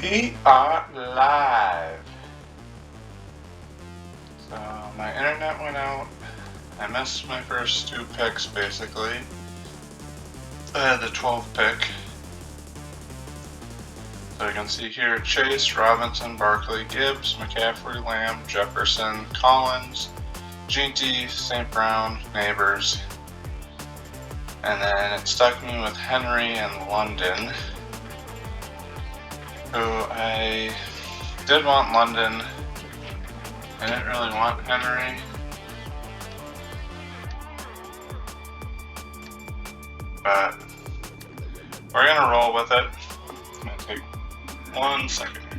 We are live. So my internet went out. I missed my first two picks basically. I had the 12th pick. So you can see here Chase, Robinson, Barkley, Gibbs, McCaffrey, Lamb, Jefferson, Collins, GT, St. Brown, Neighbors. And then it stuck me with Henry and London, who I did want London. I didn't really want Henry. But we're gonna roll with it. It's gonna take 1 second here.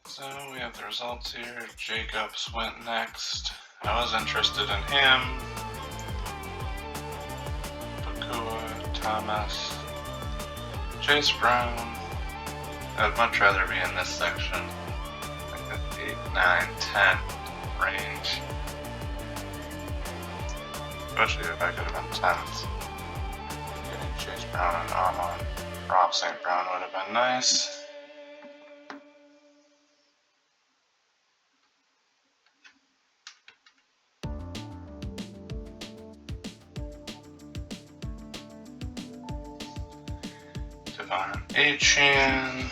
So we have the results here. Jacobs went next. I was interested in him. Pakua, Thomas, Chase Brown. I'd much rather be in this section. Like the 8, 9, 10 range. Especially if I could have been 10th. Getting Chase Brown and Rob St. Brown would have been nice. Devon Achane.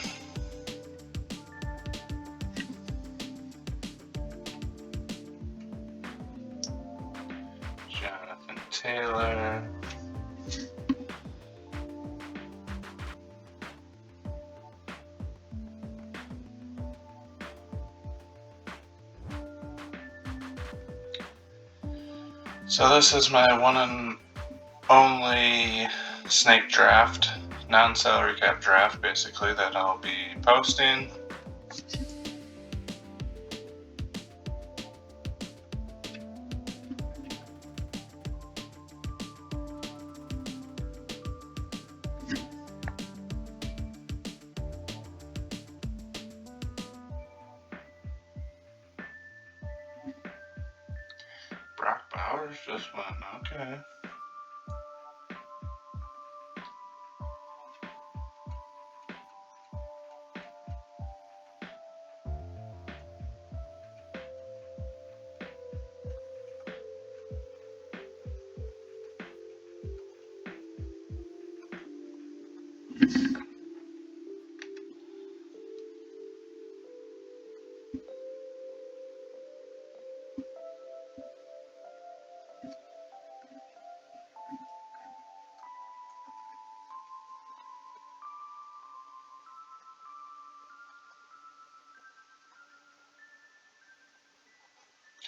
Jonathan Taylor. So this is my one and only snake draft, non-salary cap draft basically, that I'll be posting. Brock Bowers just went, okay.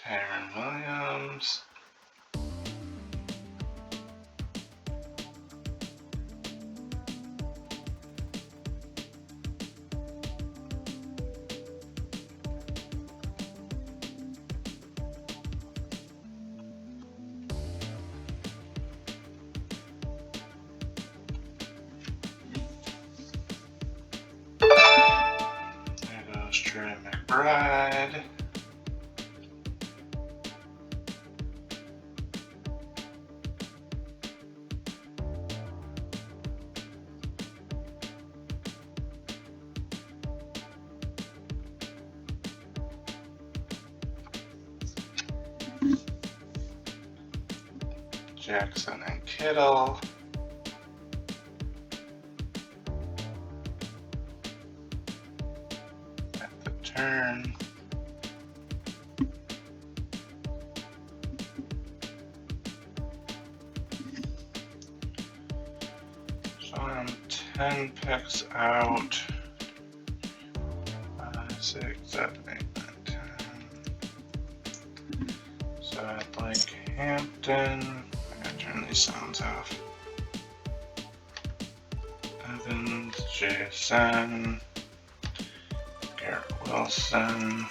Kyren Williams. There goes Trey McBride. Jackson and Kittle. At the turn. So I'm 10 picks out. 5, 6, 7, 8, 9, 10. So I'd like Hampton. I gotta turn these sounds off. Evans, JSN, Garrett Wilson.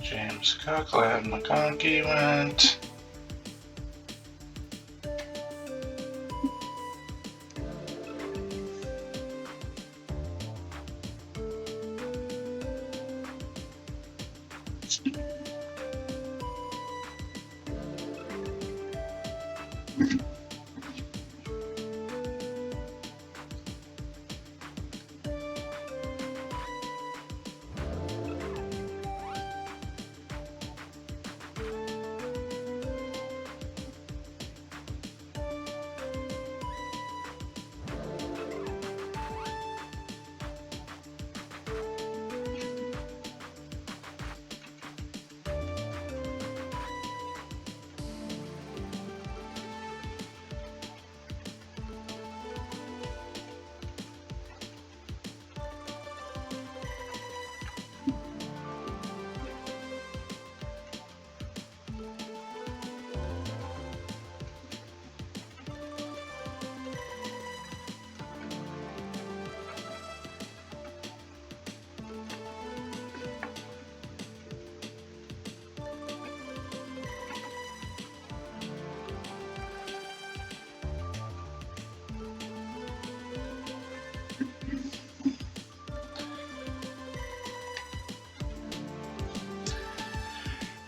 James Cook, Ladd McConkey went.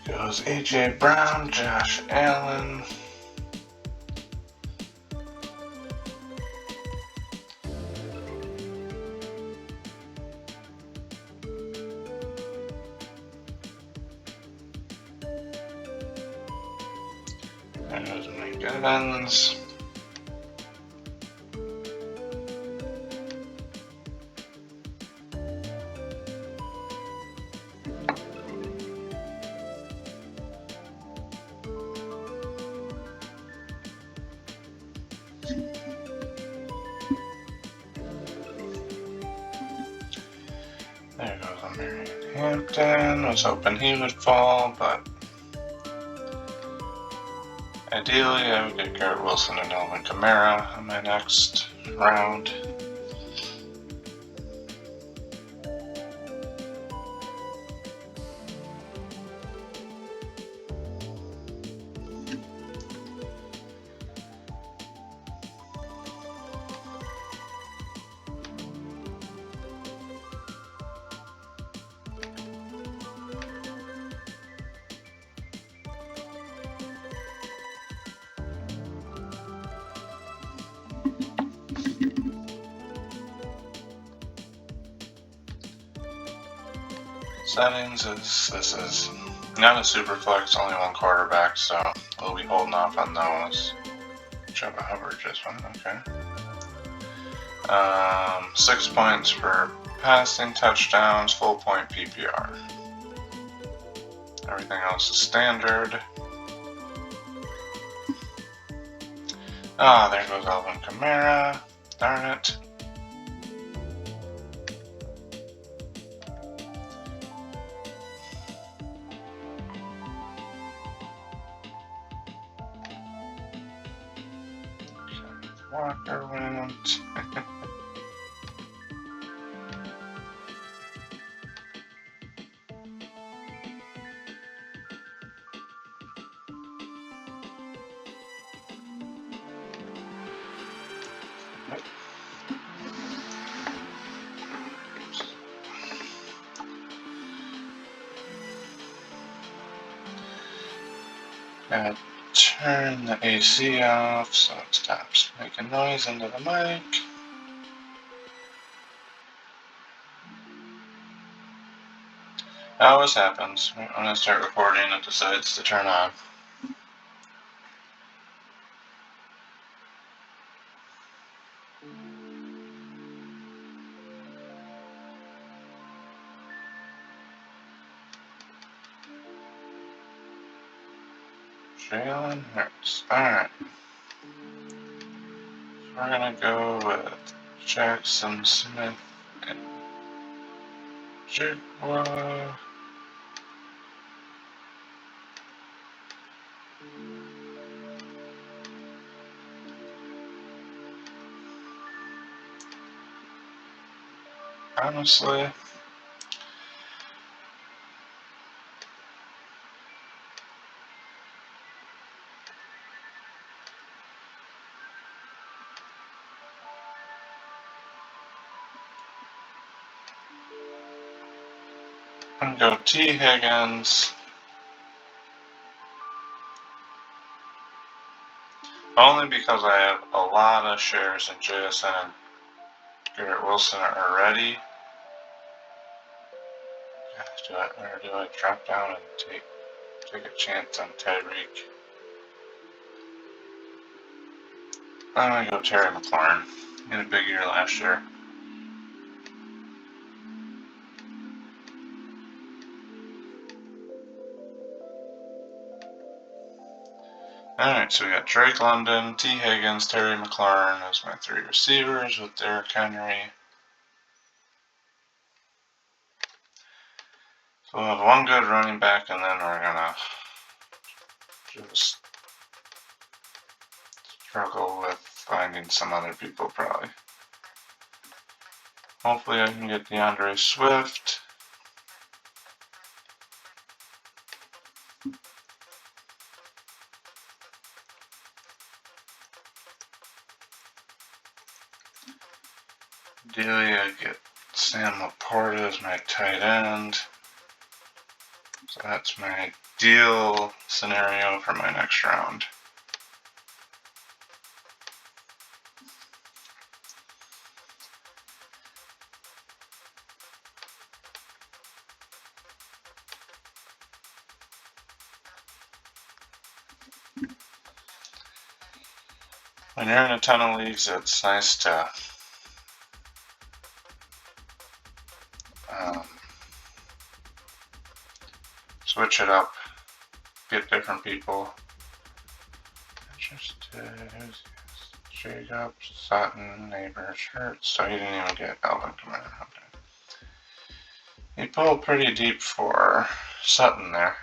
Goes AJ Brown, Josh Allen. There goes Mike Evans. There goes Marion Hampton. Was hoping he would fall, but ideally I would get Garrett Wilson and Alvin Kamara in my next round. Settings is, this is not a super flex, only one quarterback, so we'll be holding off on those. Chuba Hubbard just went, okay. 6 points for passing touchdowns, full point PPR. Everything else is standard. Ah, there goes Alvin Kamara. Darn it. Walker went. Gotta turn the AC off so it stops making noise into the mic. That always happens. When I start recording, it decides to turn on. Jalen Hurts. Alright. So we're gonna go with Jackson Smith and Jigwa. Honestly, I'm gonna go T. Higgins. Only because I have a lot of shares in JSN and Garrett Wilson already. Do I drop down and take a chance on Tyreek? I'm gonna go Terry McLaurin. He had a big year last year. Alright, so we got Drake London, T. Higgins, Terry McLaurin as my three receivers with Derrick Henry. So we'll have one good running back, and then we're gonna just struggle with finding some other people probably. Hopefully I can get DeAndre Swift. Ideally I get Sam Laporta as my tight end. So that's my ideal scenario for my next round. When you're in a ton of leagues, it's nice to switch it up, get different people. Jacobs, Sutton, Neighbors, Hurts. So he didn't even get Alvin Kamara. Okay. He pulled pretty deep for Sutton there.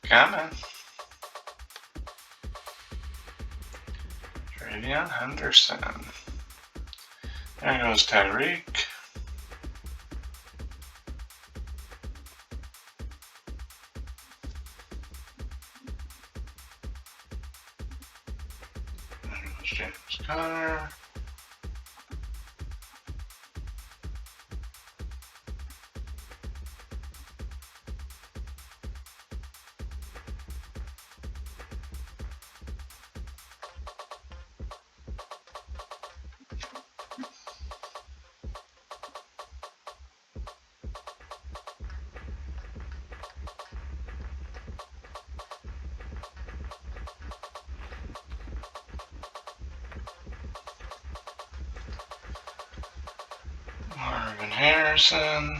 Coming. Travion Henderson. There goes Tyreek. There goes James Conner. comparison.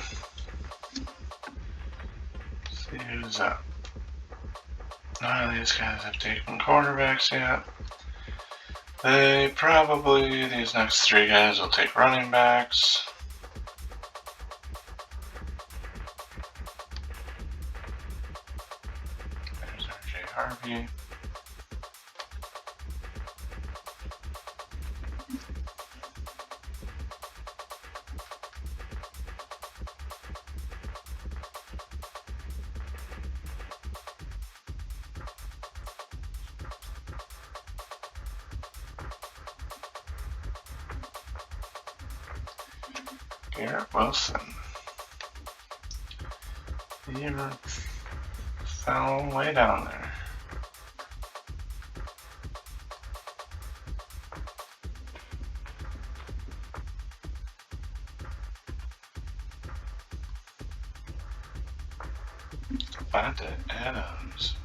Let's see who's up. None of these guys have taken quarterbacks yet. They probably, these next three guys will take running backs. There's RJ Harvey. Garrett Wilson. He fell way down there. Devontae Adams.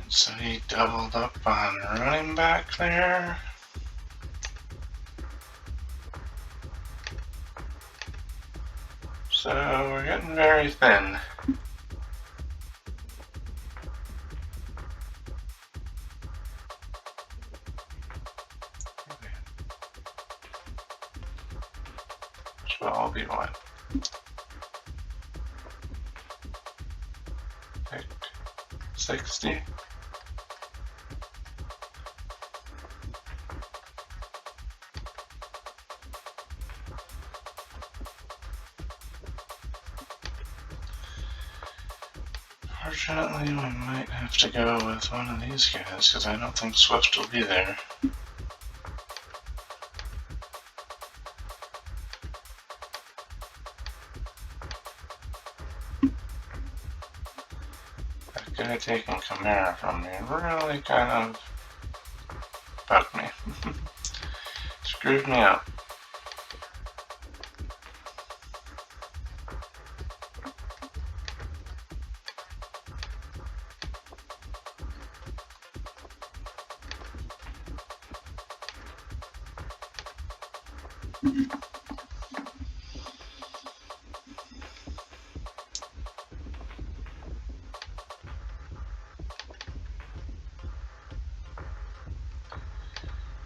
So he doubled up on running back there. So we're getting very thin. Which will all be what? Pick 60. Unfortunately, we might have to go with one of these guys because I don't think Swift will be there. That guy taking Kamara from me really kind of bugged me. Screwed me up.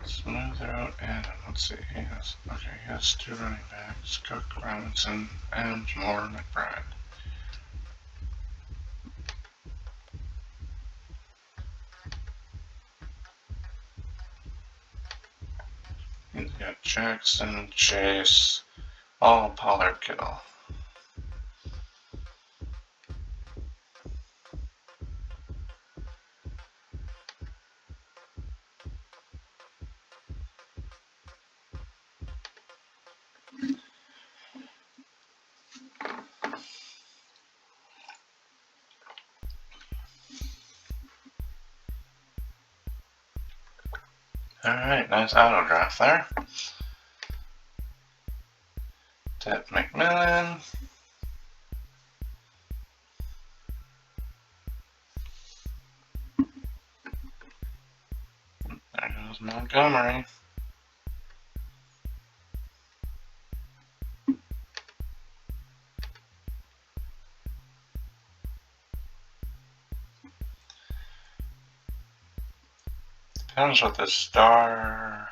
Smooth out and let's see, he has two running backs, Cook, Robinson, Adams, Moore, McBride. He's got Jackson, Chase, all Pollard, Kittle. Alright, nice auto draft there. Ted McMillan. There goes Montgomery. Depends what the star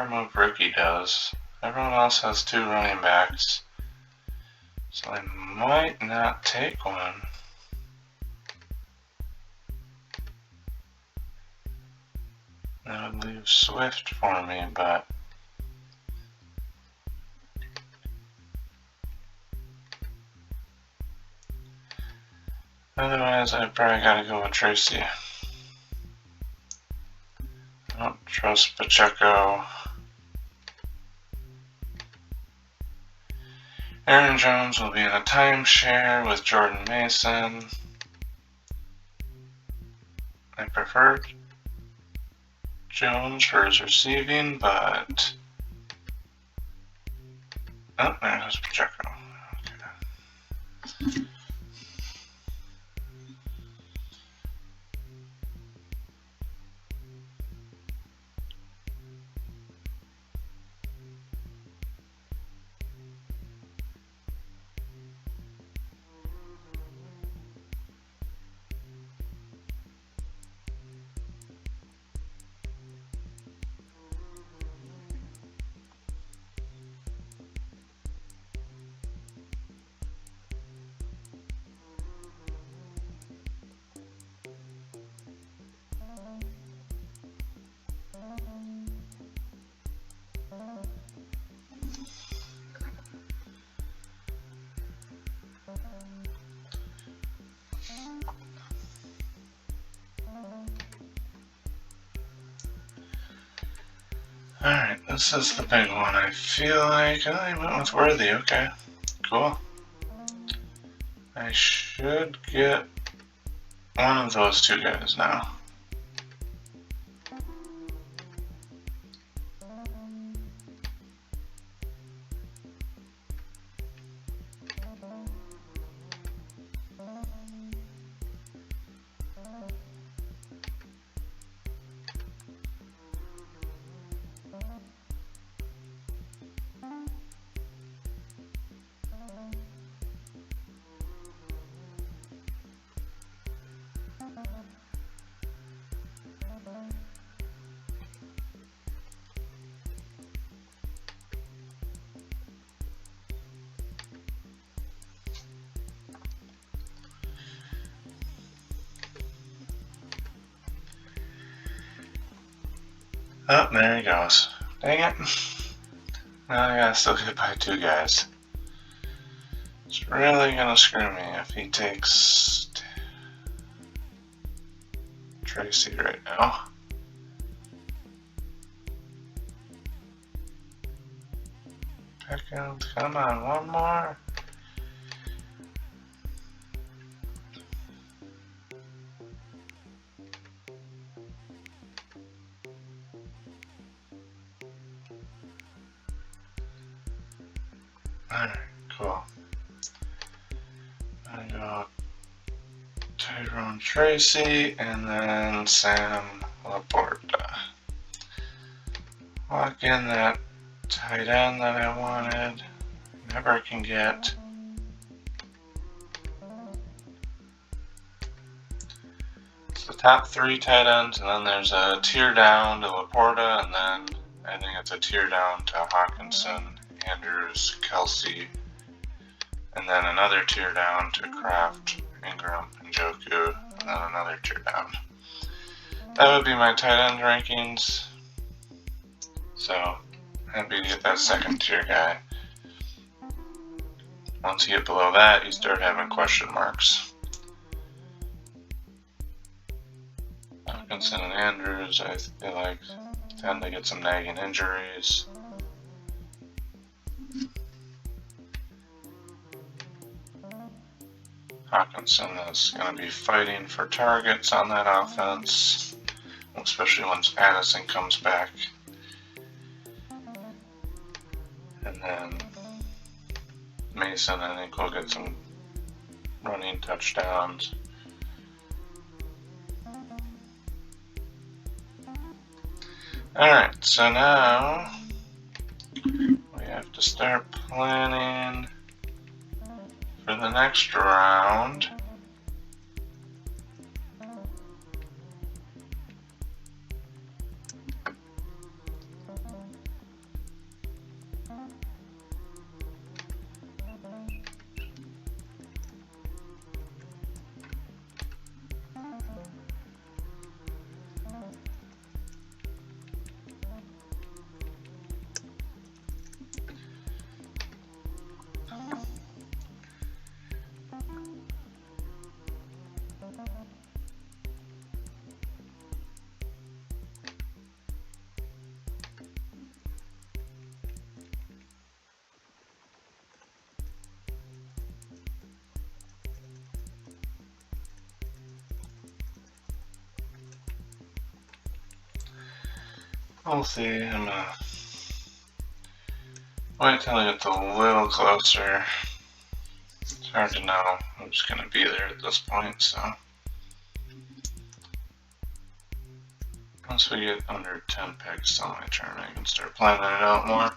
move rookie does. Everyone else has two running backs, so I might not take one. That would leave Swift for me, but otherwise I probably gotta go with Tracy. I don't trust Pacheco. Aaron Jones will be in a timeshare with Jordan Mason. I prefer Jones for his receiving, but Oh, there's Pacheco. Okay. Alright, this is the big one. I feel like I went with Worthy. Okay, cool. I should get one of those two guys now. Oh, there he goes. Dang it. Now I gotta still get by two guys. It's really gonna screw me if he takes Tracy right now. Second, come on, one more. Alright, cool. I got Tyrone Tracy and then Sam Laporta. Lock in that tight end that I wanted. Never can get. It's the top three tight ends, and then there's a tier down to Laporta, and then I think it's a tier down to Hawkinson, Andrews, Kelsey, and then another tier down to Kraft, Ingram, and Njoku, and then another tier down. That would be my tight end rankings. So, happy to get that second tier guy. Once you get below that, you start having question marks. Hawkinson and Andrews, I feel like, tend to get some nagging injuries. Hawkinson is going to be fighting for targets on that offense, especially once Addison comes back. And then Mason, I think, will get some running touchdowns. Alright, so now we have to start planning for the next round. We'll see. I'm Wait till I get a little closer. It's hard to know who's going to be there at this point, so. Once we get under 10 picks on my turn, I can start planning it out more.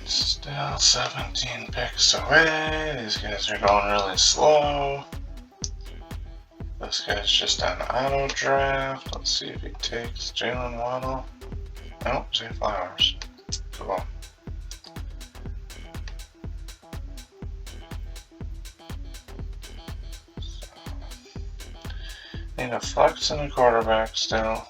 Still 17 picks away. These guys are going really slow. This guy's just on auto draft. Let's see if he takes Jalen Waddle. Nope, Zay Flowers. Cool. Need a flex and a quarterback still.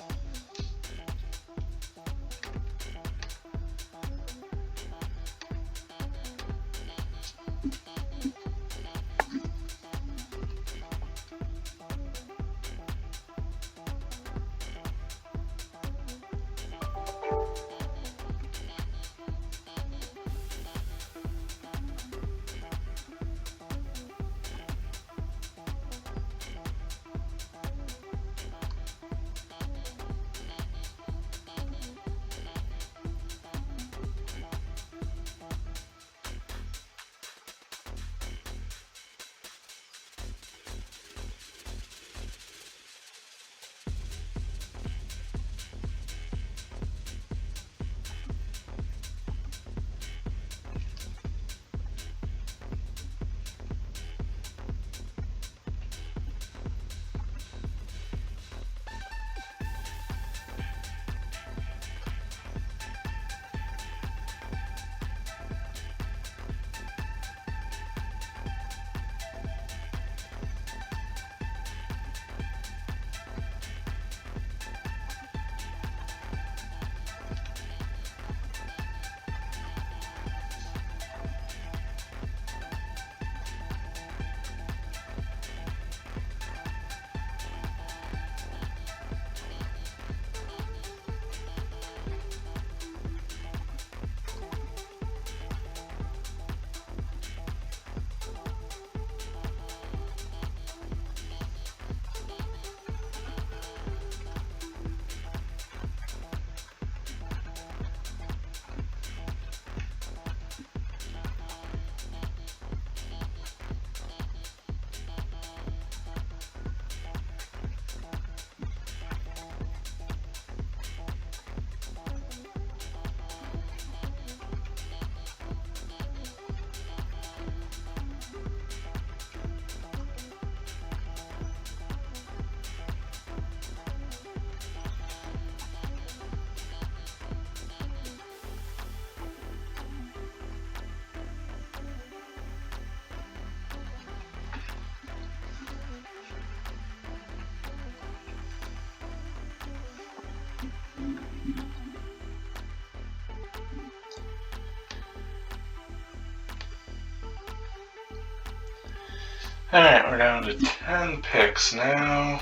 Alright, we're down to 10 picks now.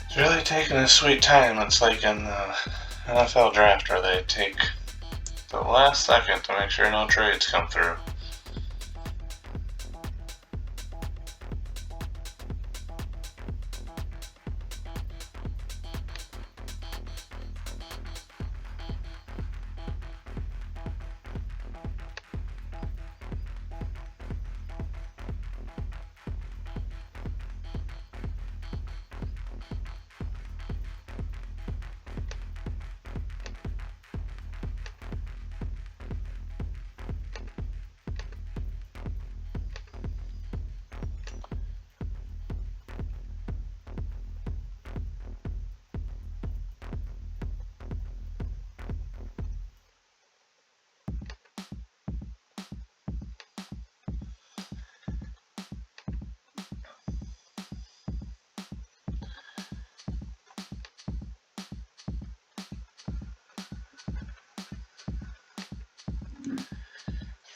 It's really taking a sweet time. It's like in the NFL draft where they take the last second to make sure no trades come through.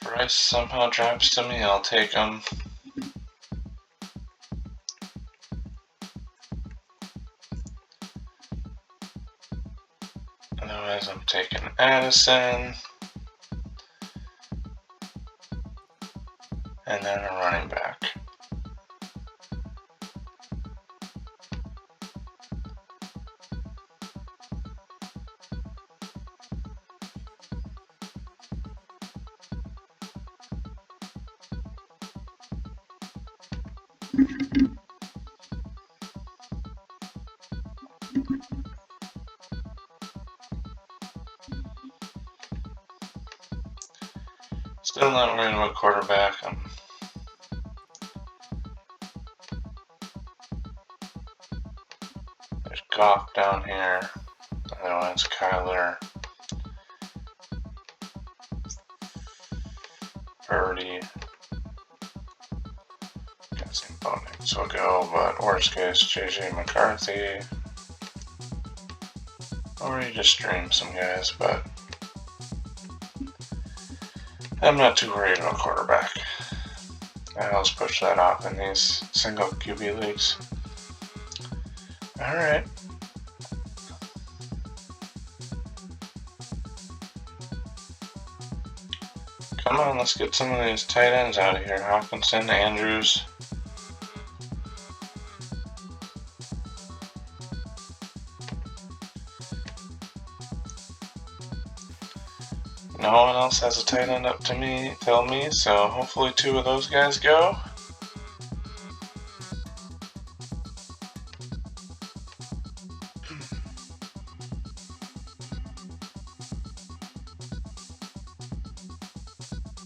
If Rice somehow drops to me, I'll take him. Otherwise, I'm taking Addison. And then a running back. Still not worried about quarterback. There's Goff down here. Otherwise, Kyler. Purdy. Guessing Bonix will go, but worst case, JJ McCarthy. Or you just stream some guys, but I'm not too worried about quarterback. I always push that off in these single QB leagues. Alright. Come on, let's get some of these tight ends out of here. Hawkinson, Andrews. No one else has a tight end up to me, tell me, so hopefully two of those guys go.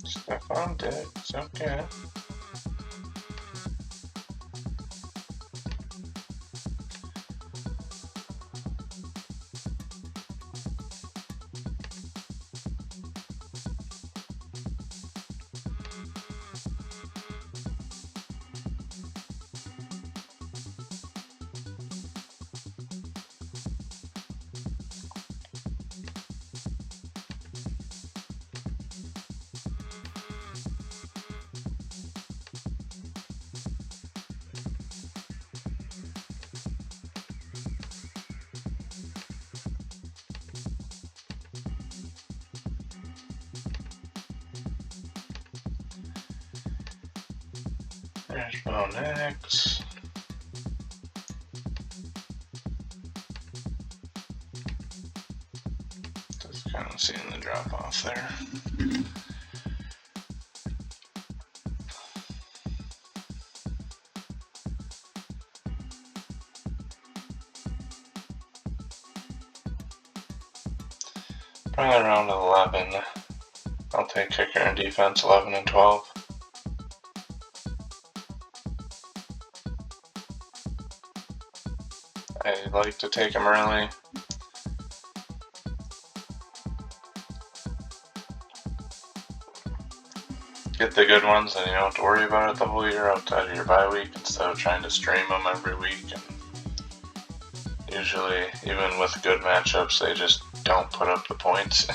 Stephon Diggs, okay. There's Bonix. Just kind Seeing the drop off there. Probably around 11. I'll take kicker and defense 11 and 12. I like to take them early. Get the good ones, and you don't have to worry about it the whole year outside of your bye week instead of trying to stream them every week. And usually, even with good matchups, they just don't put up the points.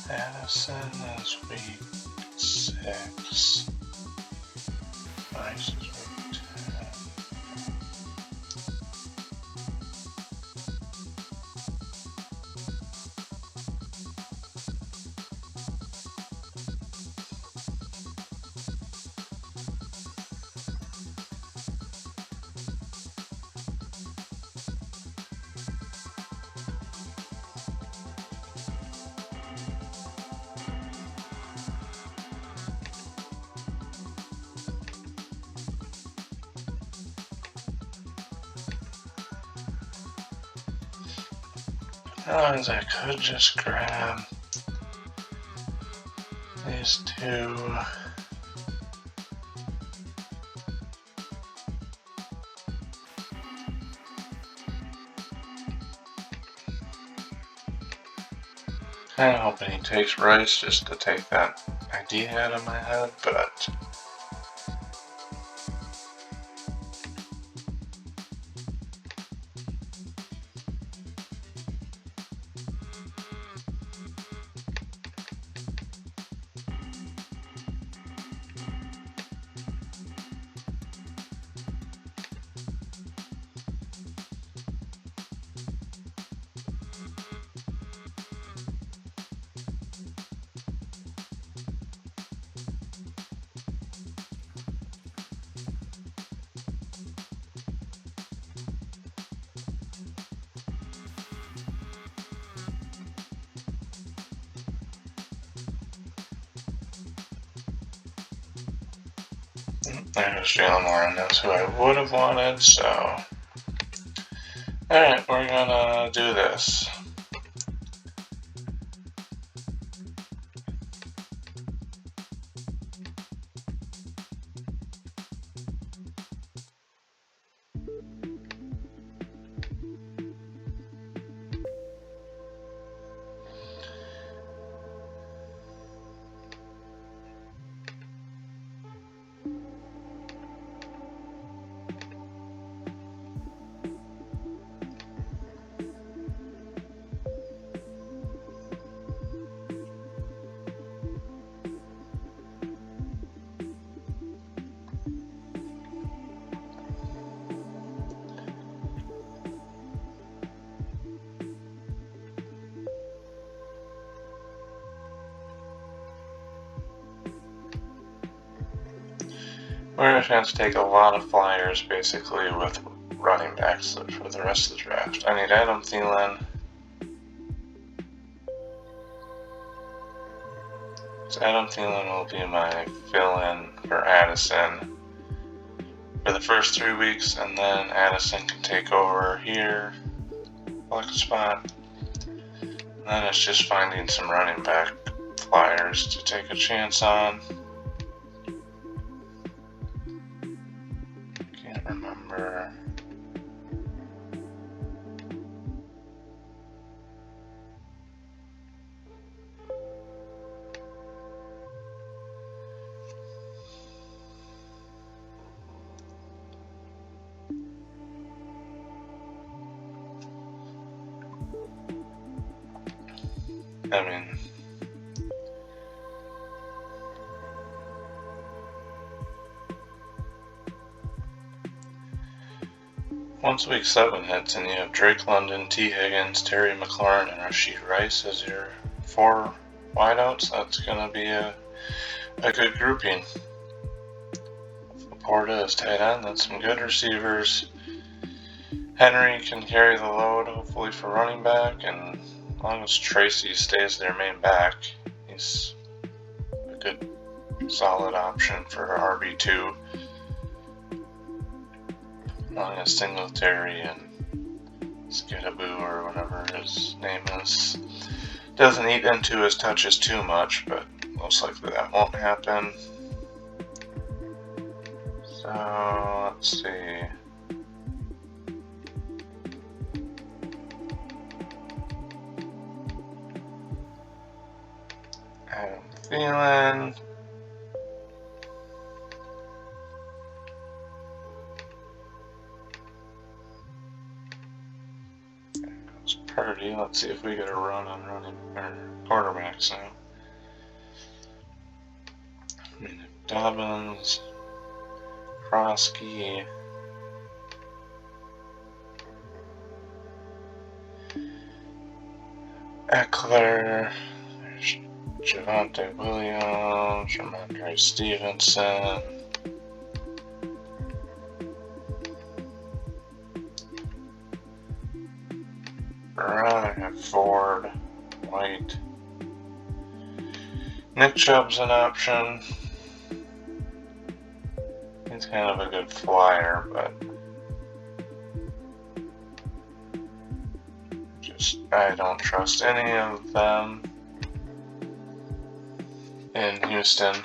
Addison is week 6. Rice is week 10. Otherwise, I could just grab these two. Kinda hoping he takes Rice just to take that idea out of my head, but there's Jalen Warren. That's who I would have wanted, so. Alright, we're gonna do this. We're just going to take a lot of flyers, basically, with running backs for the rest of the draft. I need Adam Thielen. So Adam Thielen will be my fill-in for Addison for the first 3 weeks, and then Addison can take over here, flex spot. And then it's just finding some running back flyers to take a chance on. I mean, once week 7 hits and you have Drake London, T. Higgins, Terry McLaurin, and Rashid Rice as your 4 wideouts, that's going to be a good grouping. Laporta is tight end, that's some good receivers. Henry can carry the load, hopefully, for running back, and as long as Tracy stays their main back, he's a good, solid option for RB2. As long as Singletary and Skidaboo, or whatever his name is, doesn't eat into his touches too much, but most likely that won't happen. So, let's see. Adam Thielen. Purdy. Let's see if we get a run on quarterbacks now. I mean, Dobbins, Krosky, Eckler, there's Javonte Williams, Ramondre Stevenson. I'd have Ford, White. Nick Chubb's an option. He's kind of a good flyer, but I don't trust any of them in Houston.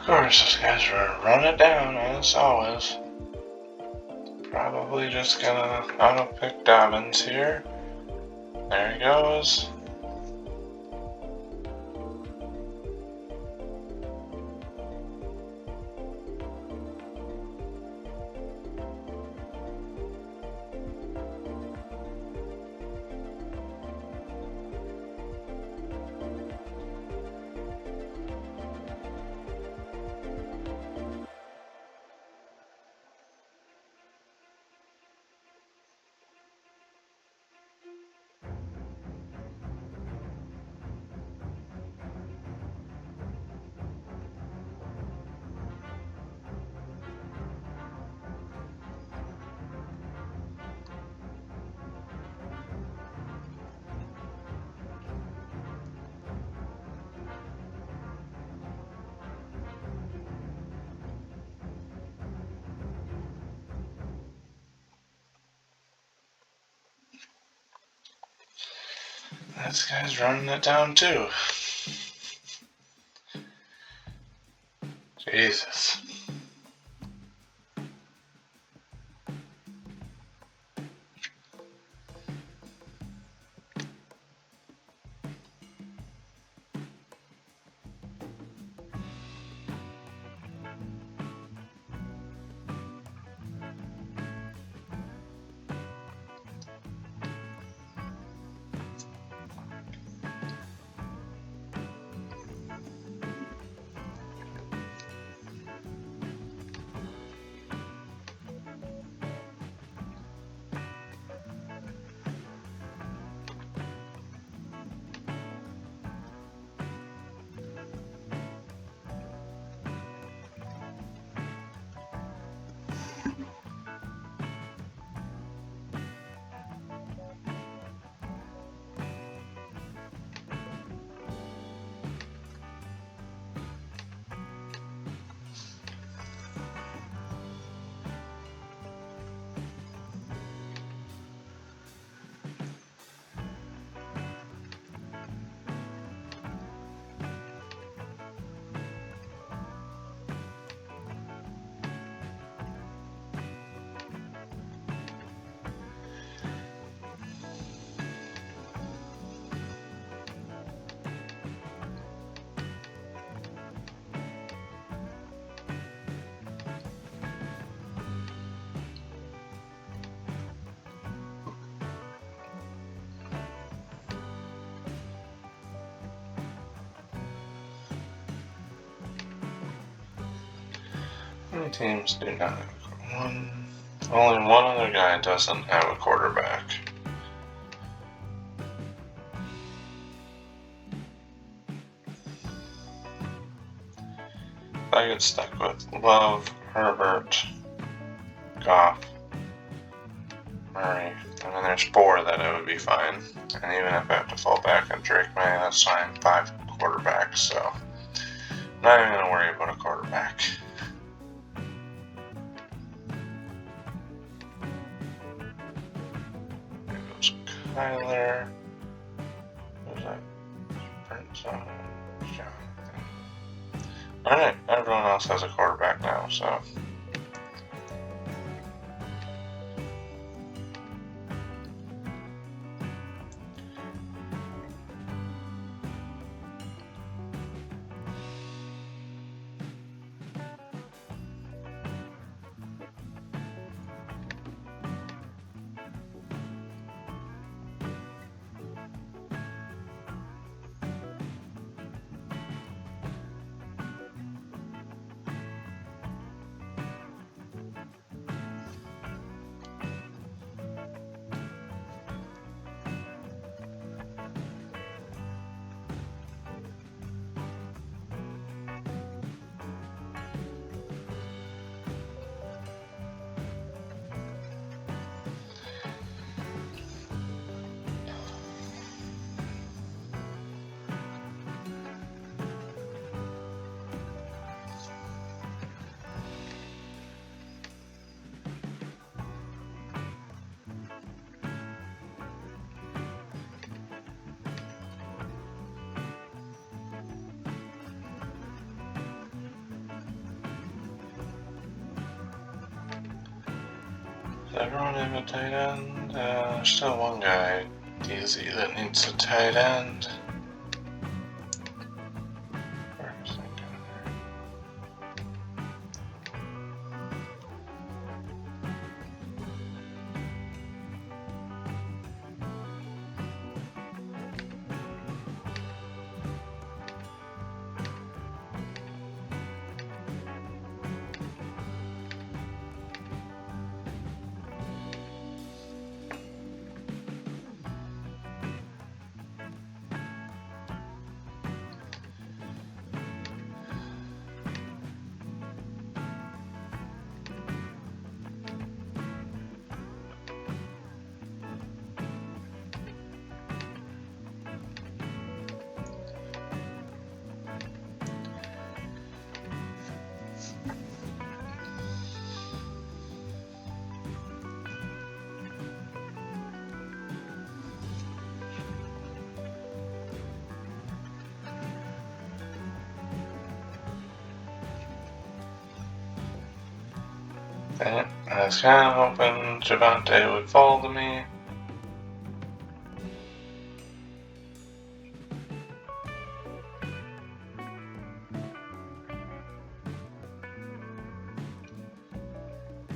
Of course, those guys are running it down, as always. Probably just gonna auto-pick Dobbins here. There he goes. This guy's running it down too. Jesus. How many teams do not have one? Only one other guy doesn't have a quarterback. If I get stuck with Love, Herbert, Goff, Murray, and then there's 4 that it would be fine. And even if I have to fall back on Drake May, that's fine. 5 quarterbacks, so I'm not even gonna worry about a quarterback. There goes Kyler. Who's that? Brenton, Jonathan. Alright, everyone else has a quarterback now, so. Does everyone have a tight end? There's still one guy, DZ, that needs a tight end. Where is that guy? I was kind of hoping Javonte would fall to me.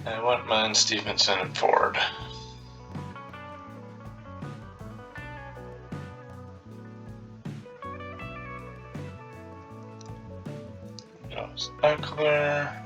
I wouldn't mind Stevenson and Ford. Goes Eckler.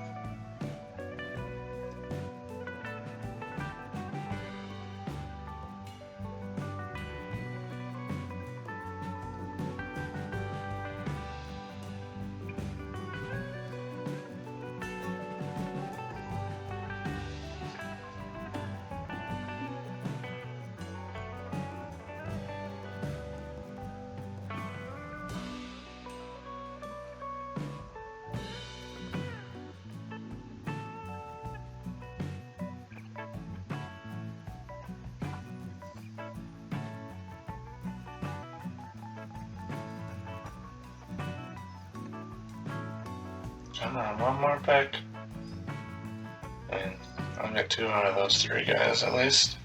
Come on, one more pick. And I'll get 2 out of those 3 guys at least.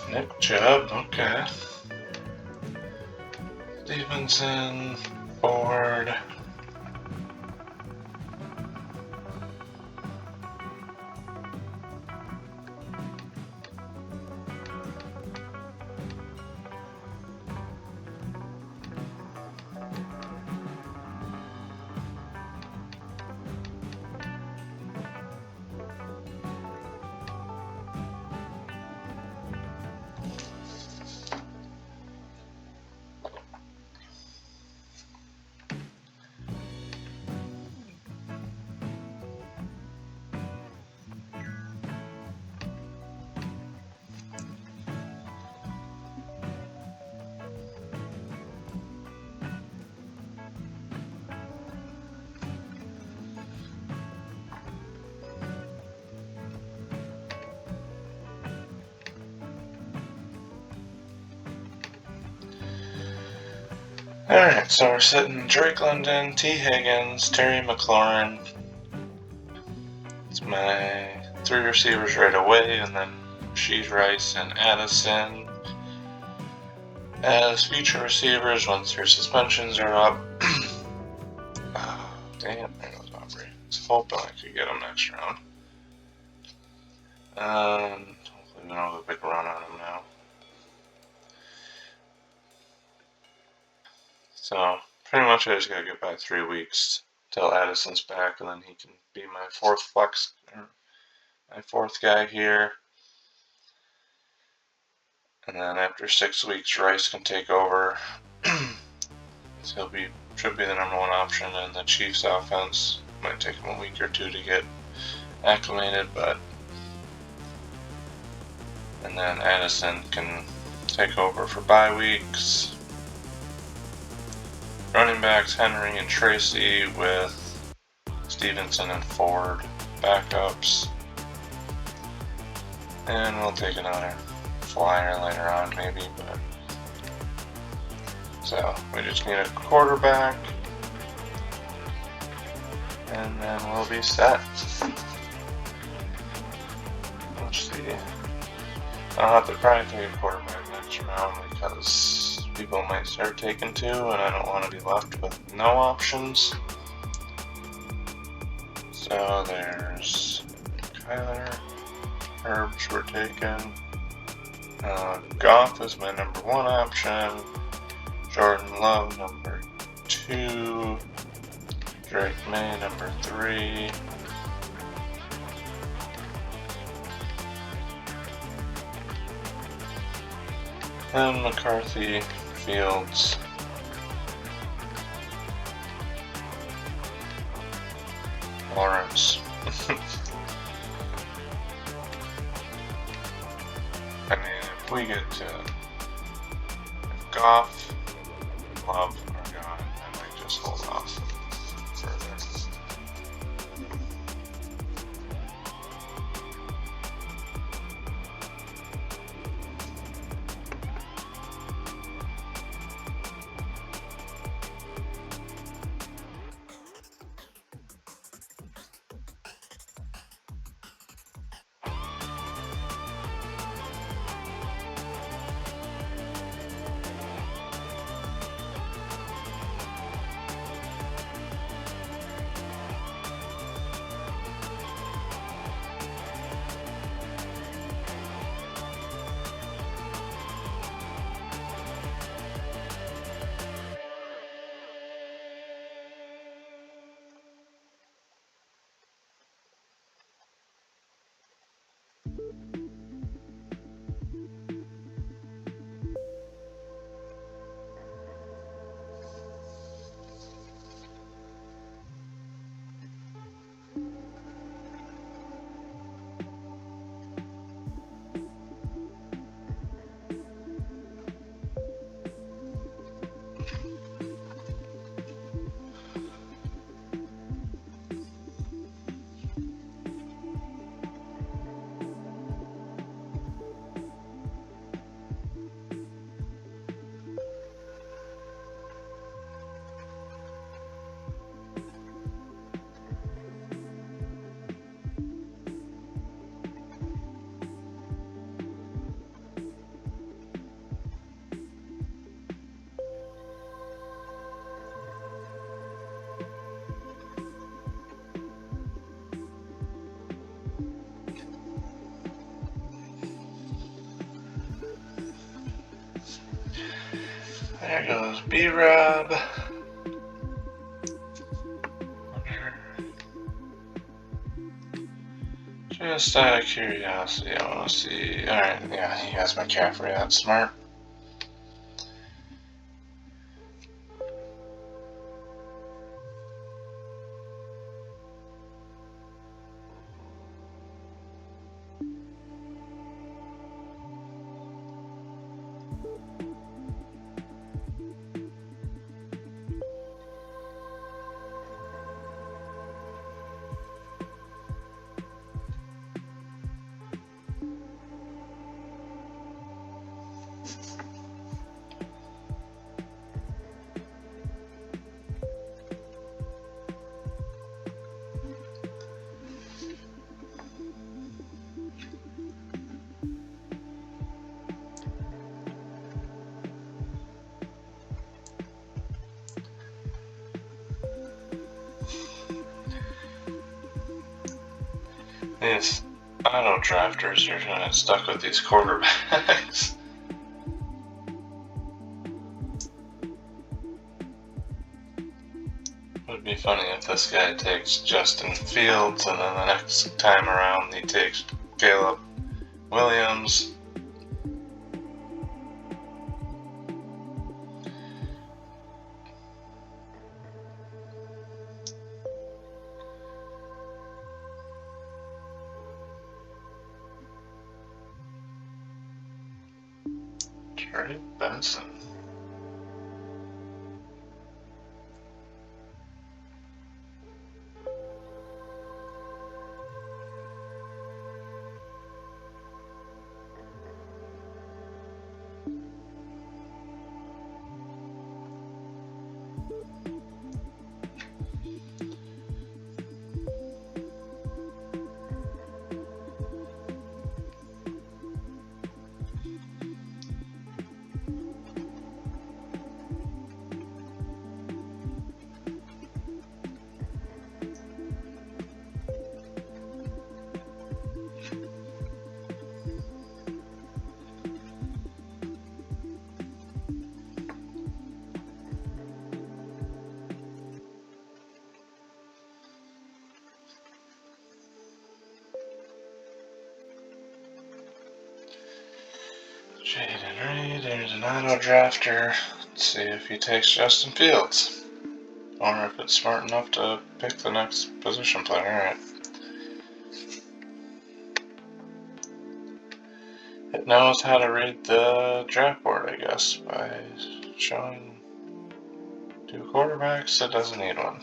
Nick Chubb, okay. Stevenson, Ford. Alright, so we're sitting Drake London, T. Higgins, Terry McLaurin. It's my 3 receivers right away, and then Sheed Rice and Addison as future receivers once their suspensions are up. Oh, damn, there goes Aubrey. I was hoping I could get him next round. Hopefully we don't have a big run on him now. So, pretty much I just gotta get by 3 weeks till Addison's back, and then he can be my 4th flex, or my 4th guy here. And then after 6 weeks, Rice can take over. So should be the number 1 option in the Chiefs offense. Might take him a week or 2 to get acclimated, but... And then Addison can take over for bye weeks. Running backs, Henry and Tracy with Stevenson and Ford backups. And we'll take another flyer later on maybe, but... So, we just need a quarterback. And then we'll be set. Let's see. I'll have to probably take a quarterback next round because people might start taking 2, and I don't want to be left with no options. So there's Kyler, Herbs we're taking. Goff is my number 1 option. Jordan Love number 2. Drake May number 3. Him, McCarthy, Fields. Lawrence. I mean, if we get to if Goff, Love are gone, I might just hold off further. There goes B-Rob. Just out of curiosity, I want to see. Alright, yeah, he has McCaffrey. That's smart. These auto drafters are gonna get stuck with these quarterbacks. It would be funny if this guy takes Justin Fields and then the next time around he takes Caleb Williams. Trey Benson. Jaden Reed, there's an auto drafter. Let's see if he takes Justin Fields. Or if it's smart enough to pick the next position player. Alright. It knows how to read the draft board, I guess, by showing 2 quarterbacks. It doesn't need one.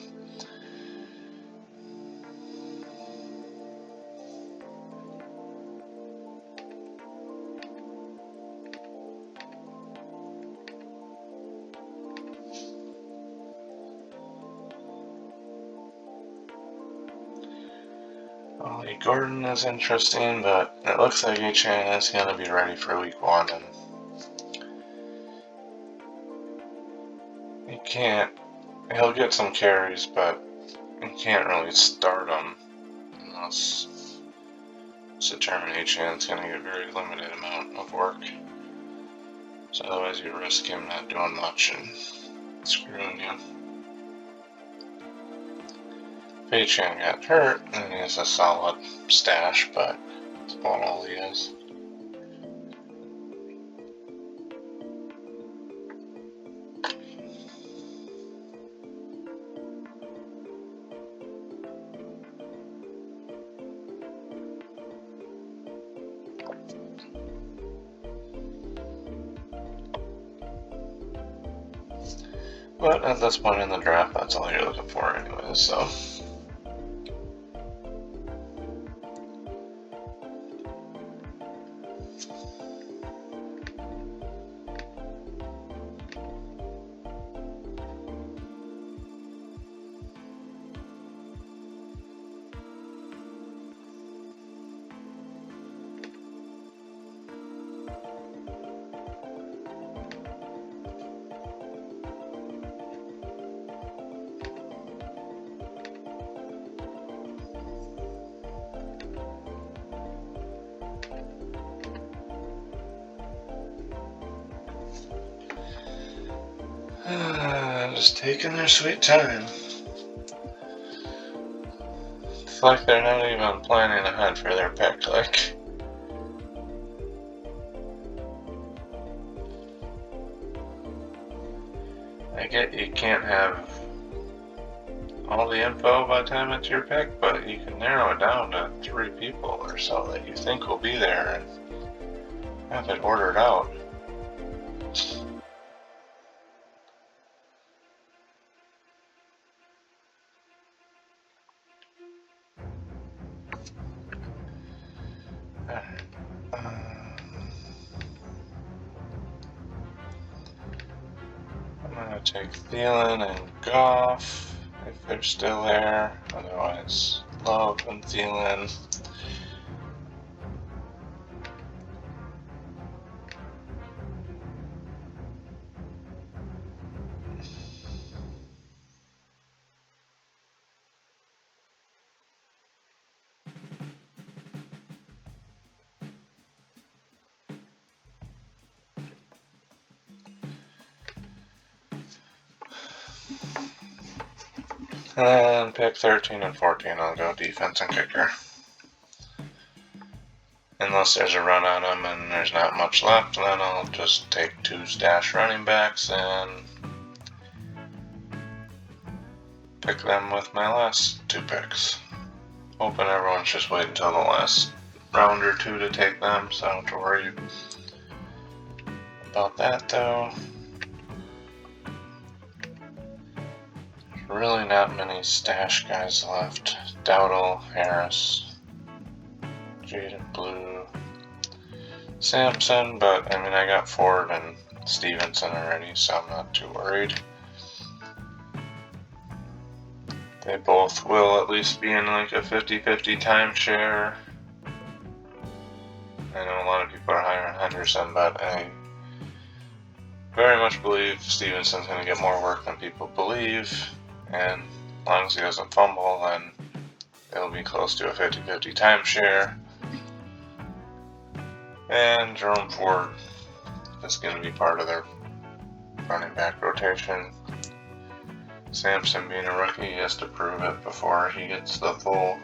Ollie Gordon is interesting, but it looks like Achane is going to be ready for week 1, and he can't. He'll get some carries, but you can't really start him unless it's determined Achane's going to get a very limited amount of work. So otherwise you risk him not doing much and screwing you. If Achane got hurt, then he has a solid stash, but that's about all he is. But at this point in the draft, that's all you're looking for anyways, so. Just taking their sweet time. It's like they're not even planning ahead for their pick, like. I get you can't have all the info by the time it's your pick, but you can narrow it down to 3 people or so that you think will be there and have it ordered out. I'm gonna take Thielen and Goff if they're still there. Otherwise, Love and Thielen. And pick 13 and 14, I'll go defense and kicker. Unless there's a run on them and there's not much left, then I'll just take 2 stash running backs and pick them with my last 2 picks. Hoping everyone's just waiting until the last round or 2 to take them, so I don't have to worry about that though. Really not many stash guys left. Dowdle, Harris, Jaden Blue, Sampson, but I mean I got Ford and Stevenson already, so I'm not too worried. They both will at least be in like a 50-50 timeshare. I know a lot of people are higher on Henderson, but I very much believe Stevenson's going to get more work than people believe. And as long as he doesn't fumble, then it'll be close to a 50-50 timeshare. And Jerome Ford is going to be part of their running back rotation. Sampson being a rookie, he has to prove it before he gets the full.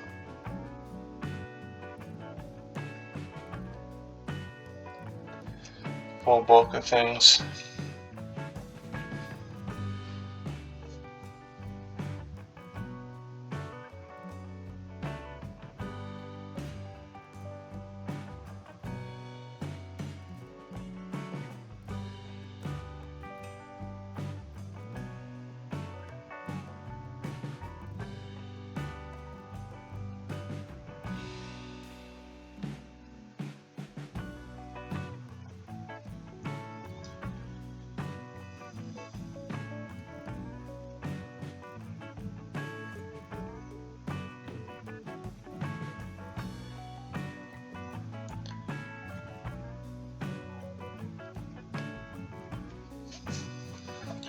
full bulk of things.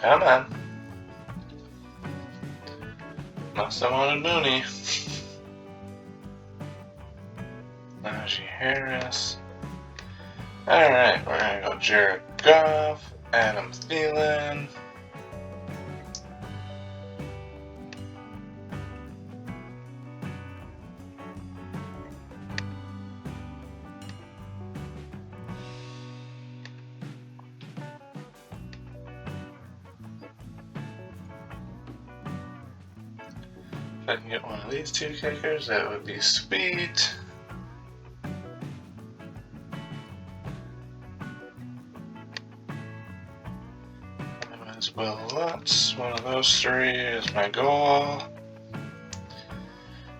Come on. Must have wanted Mooney. Najee Harris. Alright, we're gonna go Jared Goff, Adam Thielen. If I can get one of these two kickers, that would be sweet. Otherwise, Will Lutz. One of those three is my goal.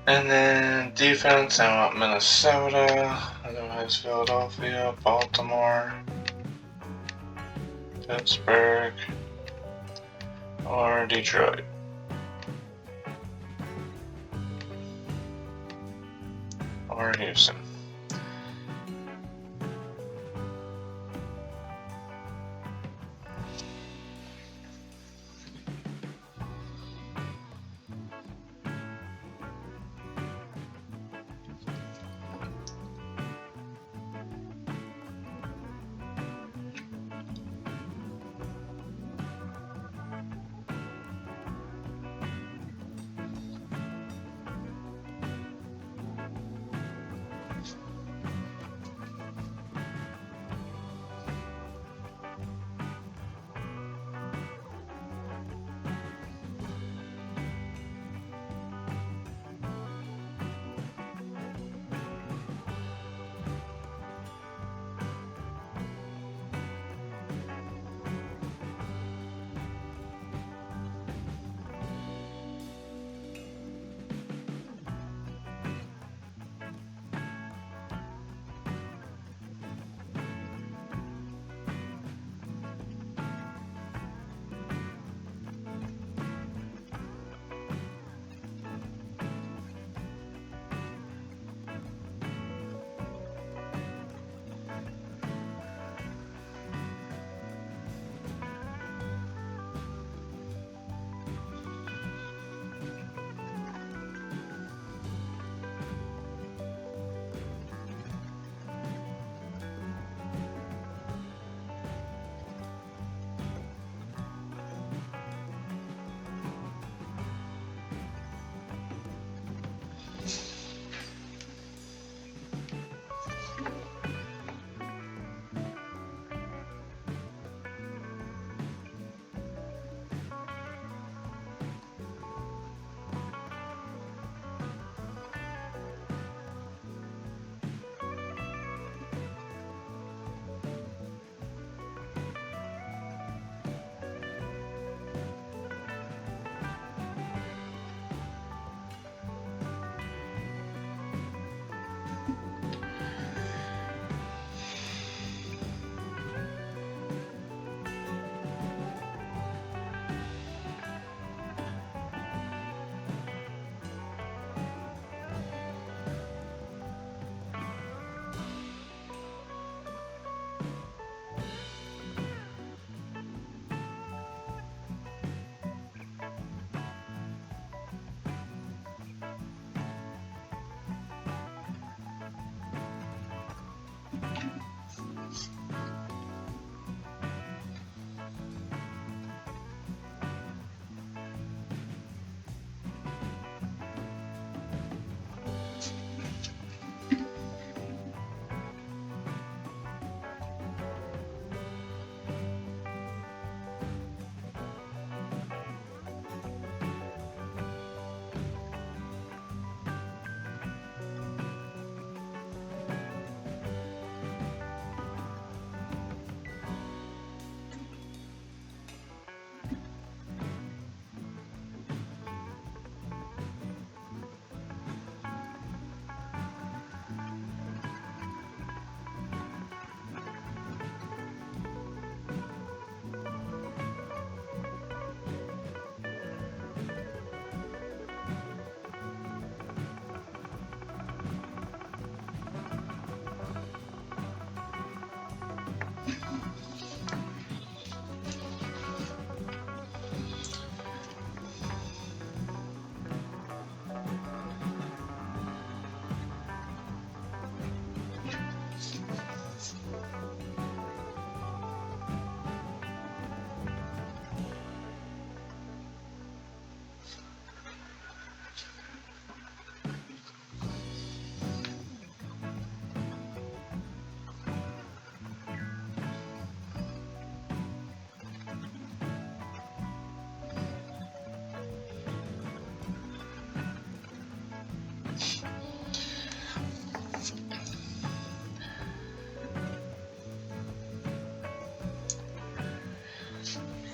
And then defense, I want Minnesota. Otherwise, Philadelphia, Baltimore, Pittsburgh, or Detroit. Or Houston.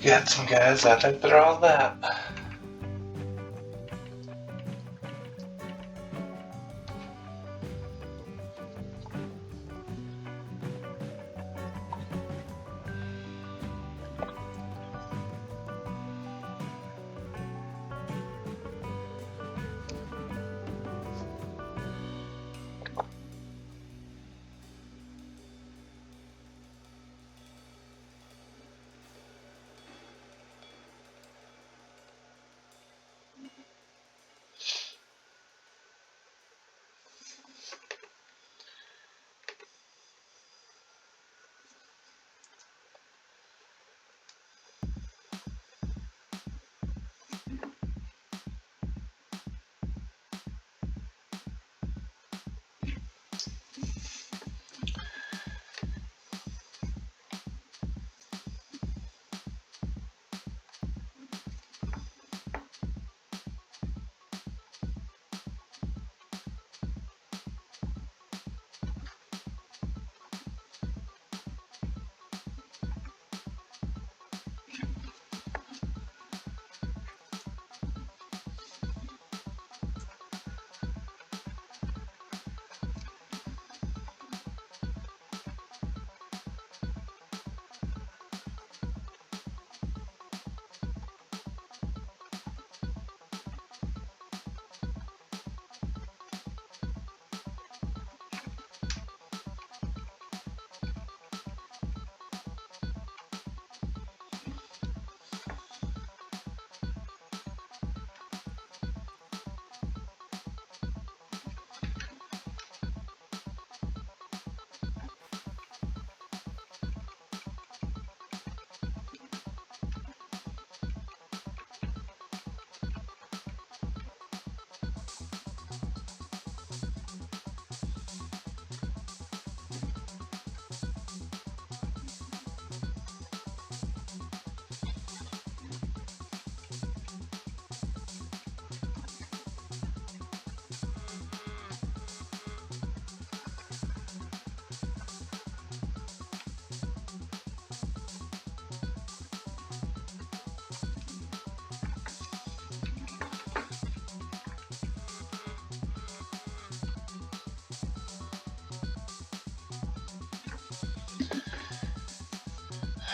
Got some guys, I think they're all that.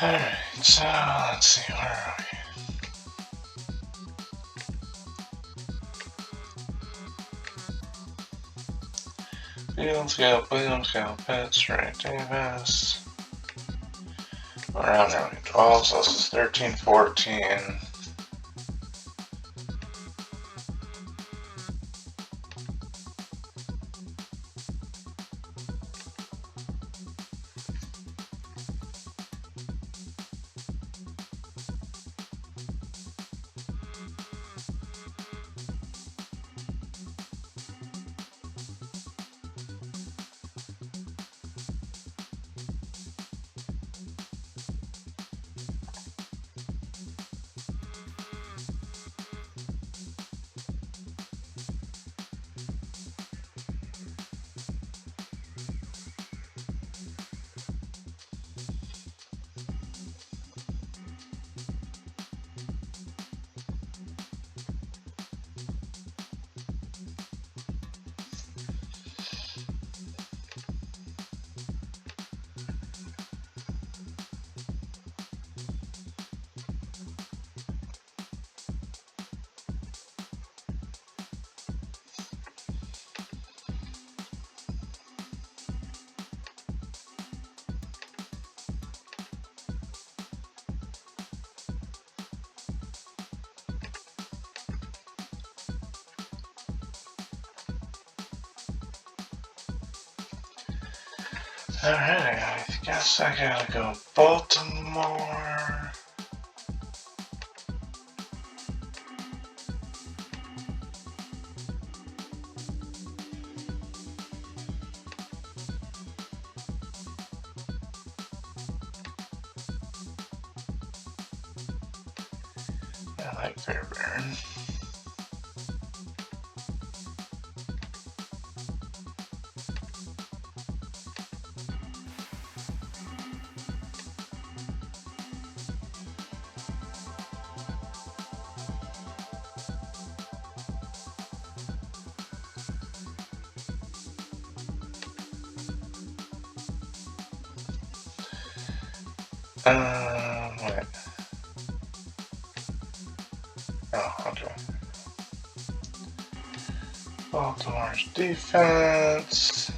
Alright, so let's see, where are we? Fields, Gale Williams, Gale Pitts, Ray Davis. Around there, 12, so this is 13, 14. Alright, I guess I gotta go Baltimore. I like Fairbairn. Wait. Oh, okay. Baltimore's defense.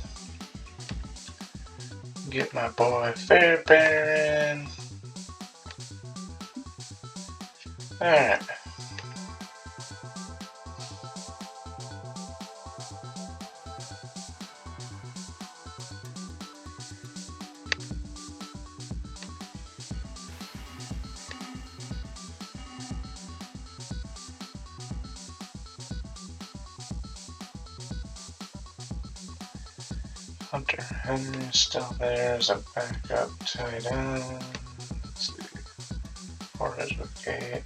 Get my boy Fairbairn. Alright. Hunter Henry still there as a backup tight end. Let's see. Portage with Gate.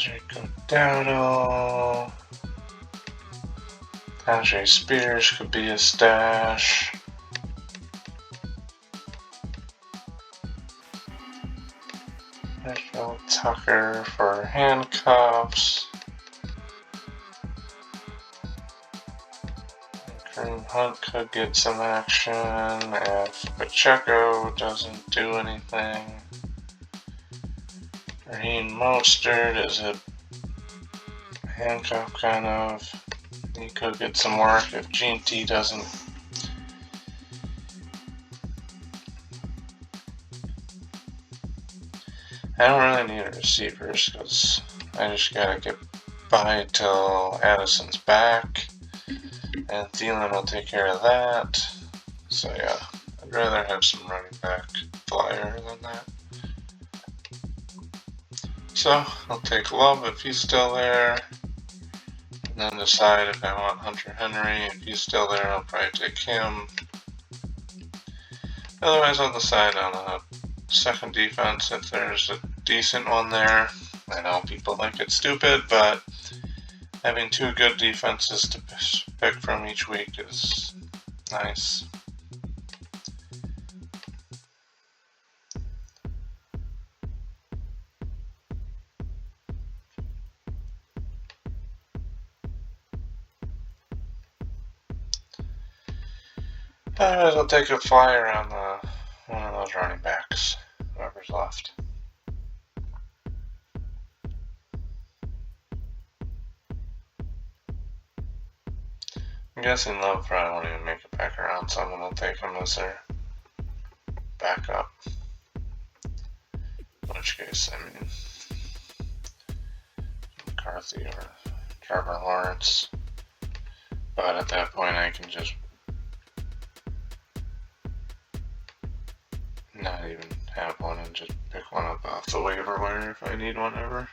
Rico Dowdle. Tajay Spears could be a stash. Mitchell Tucker for handcuffs. Kareem Hunt could get some action if Pacheco doesn't do anything. Raheem Mostert is a handcuff kind of. He could get some work if Gene T doesn't. I don't really need receivers because I just gotta get by till Addison's back, and Thielen will take care of that. So yeah, I'd rather have some running back flyer than that. So I'll take Love if he's still there. And then decide if I want Hunter Henry. If he's still there, I'll probably take him. Otherwise, I'll decide on a second defense if there's a decent one there. I know people think it's stupid, but having two good defenses to pick from each week is nice. Otherwise, I'll take a flyer on one of those running backs, whoever's left. I'm guessing Love probably won't even make it back around, so I'm going to take him as their backup. In which case, I mean, McCarthy or Trevor Lawrence. But at that point, I can just not even have one and just pick one up off the waiver wire if I need one ever.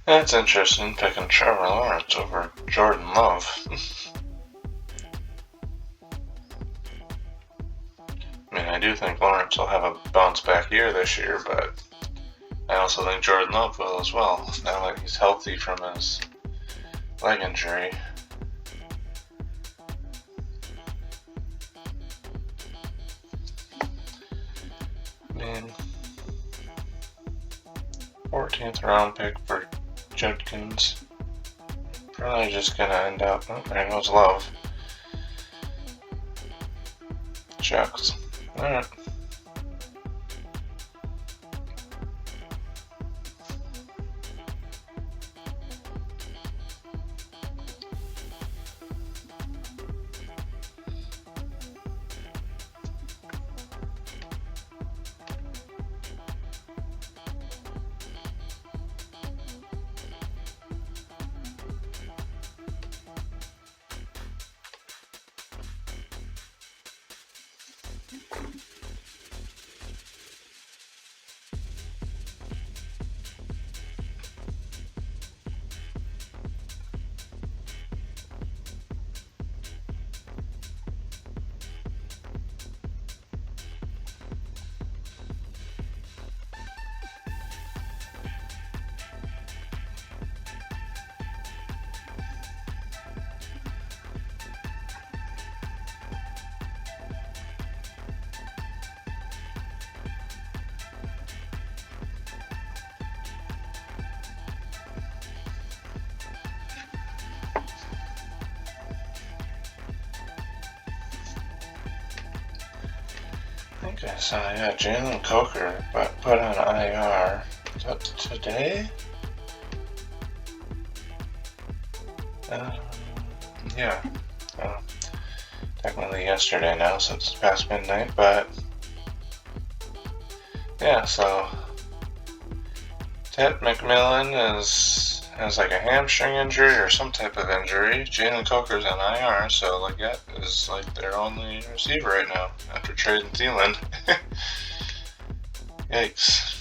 That's interesting, picking Trevor Lawrence over Jordan Love. I mean, I do think Lawrence will have a bounce back year this year, but I also think Jordan Love will as well, now that he's healthy from his leg injury. Man, 14th round pick for Judkins. Probably just gonna end up. Oh, there goes Love. Shucks. Alright. I think I saw, yeah, Jalen Coker put on IR. Today? Yeah. Technically yesterday now since it's past midnight, but yeah, so Ted McMillan has like a hamstring injury or some type of injury. Jalen Coker's on IR, so Leggett is like their only receiver right now after trading Thielen. Yikes.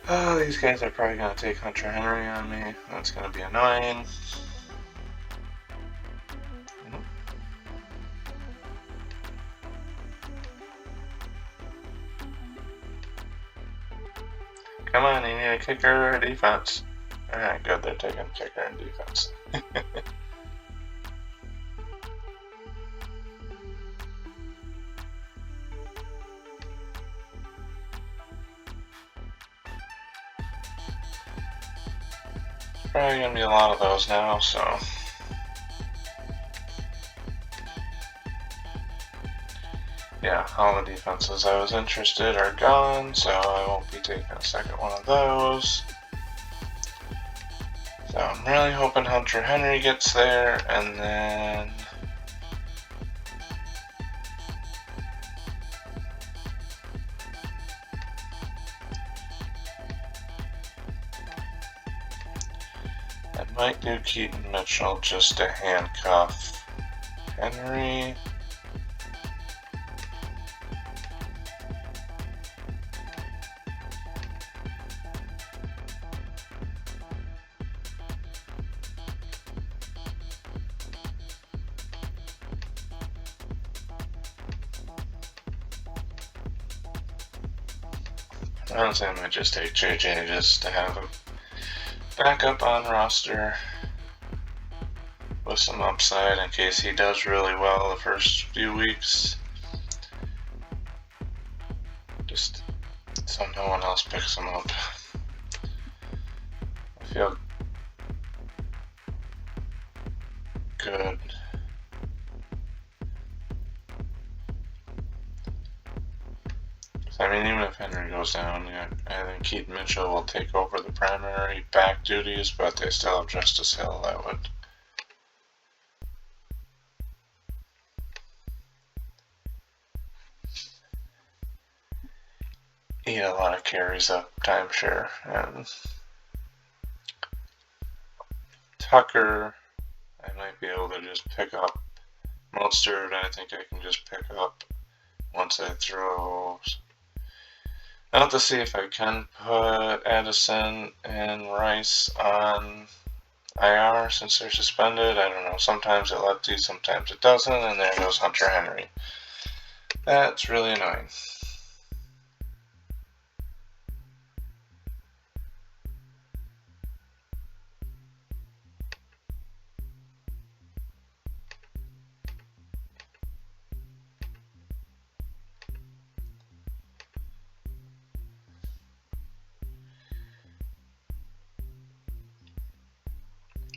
Oh, these guys are probably going to take Hunter Henry on me. That's going to be annoying. Come on, you need a kicker or defense. Alright, good, they're taking kicker and defense. Probably gonna be a lot of those now, so. Yeah, all the defenses I was interested are gone, so I won't be taking a second one of those. So I'm really hoping Hunter Henry gets there, and then I might do Keaton Mitchell just to handcuff Henry. Honestly, I might just take JJ just to have him back up on roster with some upside in case he does really well the first few weeks. Just so no one else picks him up. I feel good. I mean, even if Henry goes down, yeah, I think Keaton Mitchell will take over the primary back duties, but they still have Justice Hill that would eat a lot of carries up, timeshare. And Tucker, I might be able to just pick up. Mostert, I think I can just pick up once I throw. I'll have to see if I can put Addison and Rice on IR since they're suspended. I don't know. Sometimes it lets you, sometimes it doesn't, and there goes Hunter Henry. That's really annoying.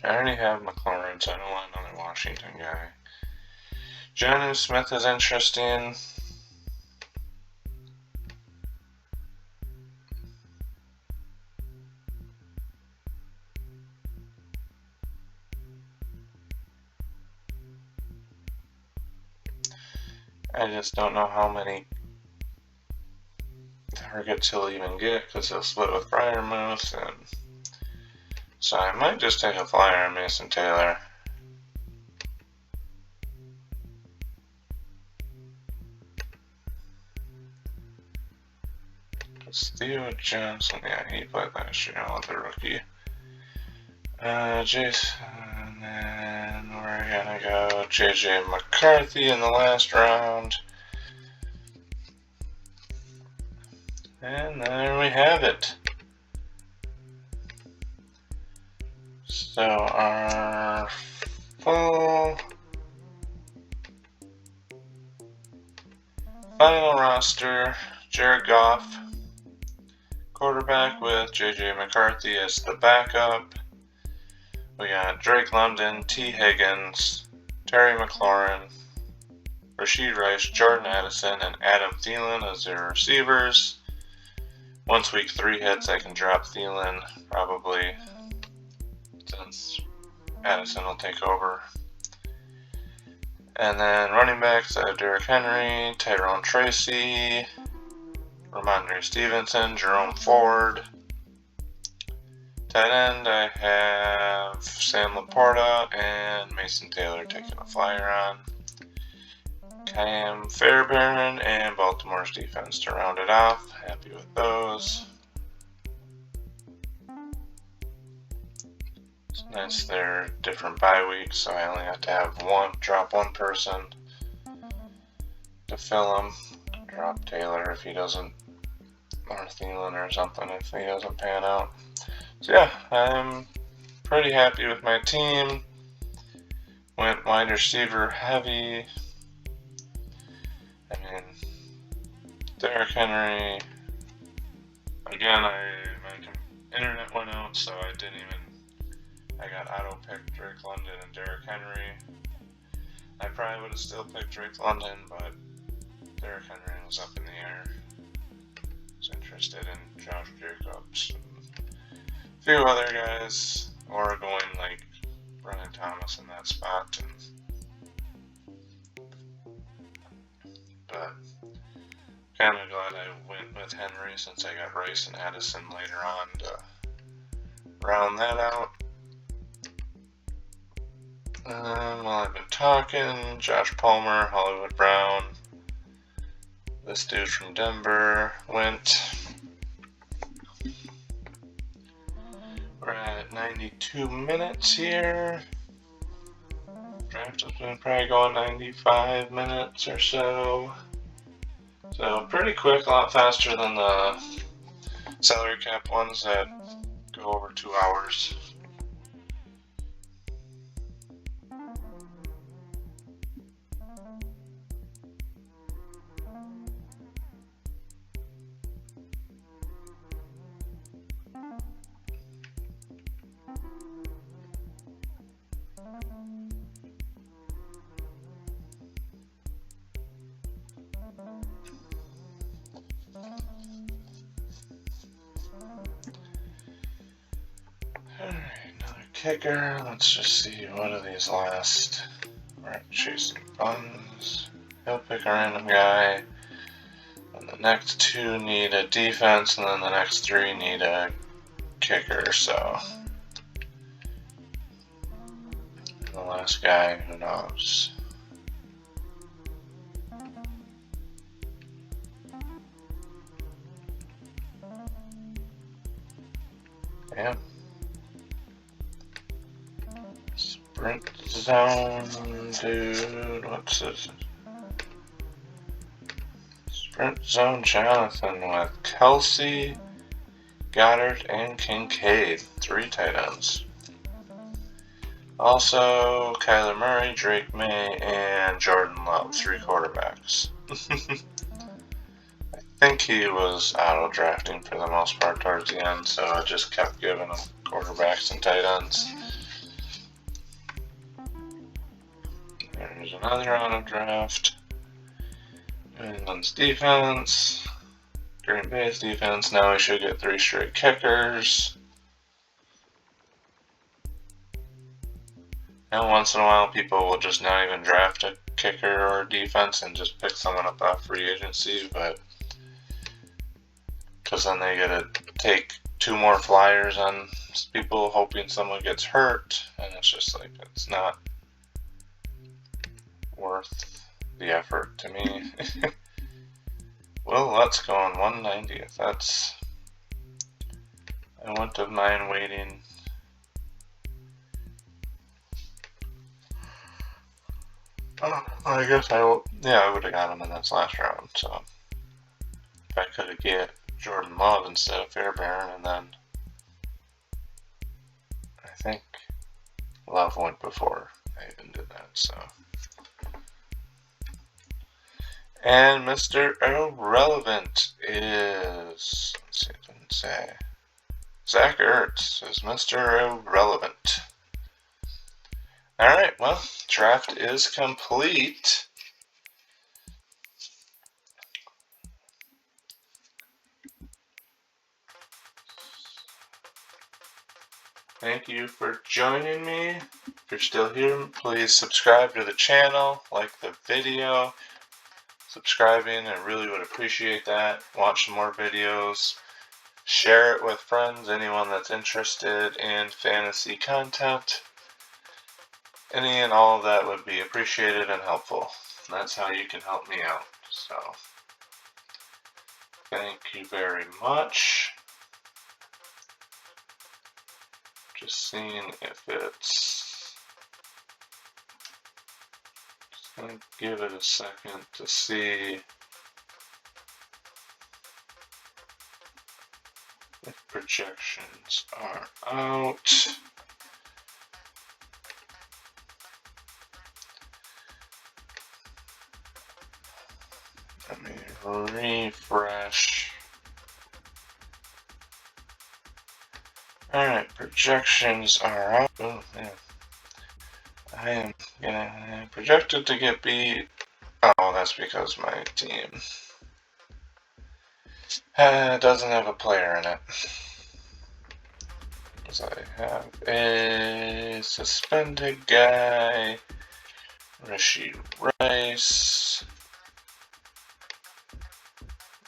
I already have McLaurin, so I don't want another Washington guy. Jonnu Smith is interesting. I just don't know how many targets he'll even get because he'll split with Freiermuth, and so I might just take a flyer on Mason Taylor. Theo Johnson, yeah, he played last year, the rookie. Jason, and then we're gonna go JJ McCarthy in the last round. And there we have it. So our full final roster: Jared Goff, quarterback with JJ McCarthy as the backup. We got Drake London, T. Higgins, Terry McLaurin, Rashid Rice, Jordan Addison, and Adam Thielen as their receivers. Once week 3 hits, I can drop Thielen, probably, since Addison will take over. And then running backs, I have Derrick Henry, Tyrone Tracy, Ramondre Stevenson, Jerome Ford. Tight end, I have Sam Laporta and Mason Taylor taking a flyer on. Cam Fairbairn and Baltimore's defense to round it off. Happy with those. It's nice they're different bye weeks, so I only have to drop one person to fill them. Drop Taylor if he doesn't, or Thielen or something if he doesn't pan out. So yeah, I'm pretty happy with my team. Went wide receiver heavy. I mean, Derrick Henry. Again, my internet went out, so I got auto-picked Drake London and Derrick Henry. I probably would have still picked Drake London, but Derrick Henry was up in the air. I was interested in Josh Jacobs and a few other guys, or going like Brennan Thomas in that spot. But kind of glad I went with Henry since I got Rice and Addison later on to round that out. While I've been talking, Josh Palmer, Hollywood Brown, this dude from Denver went. We're at 92 minutes here. Draft has been probably going 95 minutes or so. So pretty quick, a lot faster than the salary cap ones that go over 2 hours. Kicker, let's just see what of these last. We're at chasing buns. He'll pick a random guy. And the next 2 need a defense, and then the next 3 need a kicker, so. And the last guy, who knows? Yeah. Sprint zone, dude, what's this? Sprint zone Jonathan with Kelsey, Goddard, and Kincaid, 3 tight ends. Also, Kyler Murray, Drake May, and Jordan Love, 3 quarterbacks. I think he was auto-drafting for the most part towards the end, so I just kept giving him quarterbacks and tight ends. There's another auto draft. New England's defense. Green Bay's defense. Now we should get 3 straight kickers. And once in a while, people will just not even draft a kicker or a defense and just pick someone up off free agency, but because then they get to take 2 more flyers on people hoping someone gets hurt, and it's just like, it's not worth the effort to me. Well, let's go on 190th. That's, I wouldn't have mind waiting. I guess I would have got him in this last round. So if I could have get Jordan Love instead of Fairbairn, and then I think Love went before I even did that. So. And Mr. Irrelevant is, let's see, it didn't say. Zach Ertz is Mr. Irrelevant. Alright, well, draft is complete. Thank you for joining me. If you're still here, please subscribe to the channel, like the video. Subscribing, I really would appreciate that. Watch some more videos. Share it with friends, anyone that's interested in fantasy content. Any and all of that would be appreciated and helpful. That's how you can help me out. So, thank you very much. Just seeing if it's... I'll give it a second to see if projections are out. Let me refresh. Alright, projections are out. Oh, man. I am projected to get beat. Oh, that's because my team doesn't have a player in it. Because I have a suspended guy, Rashid Rice.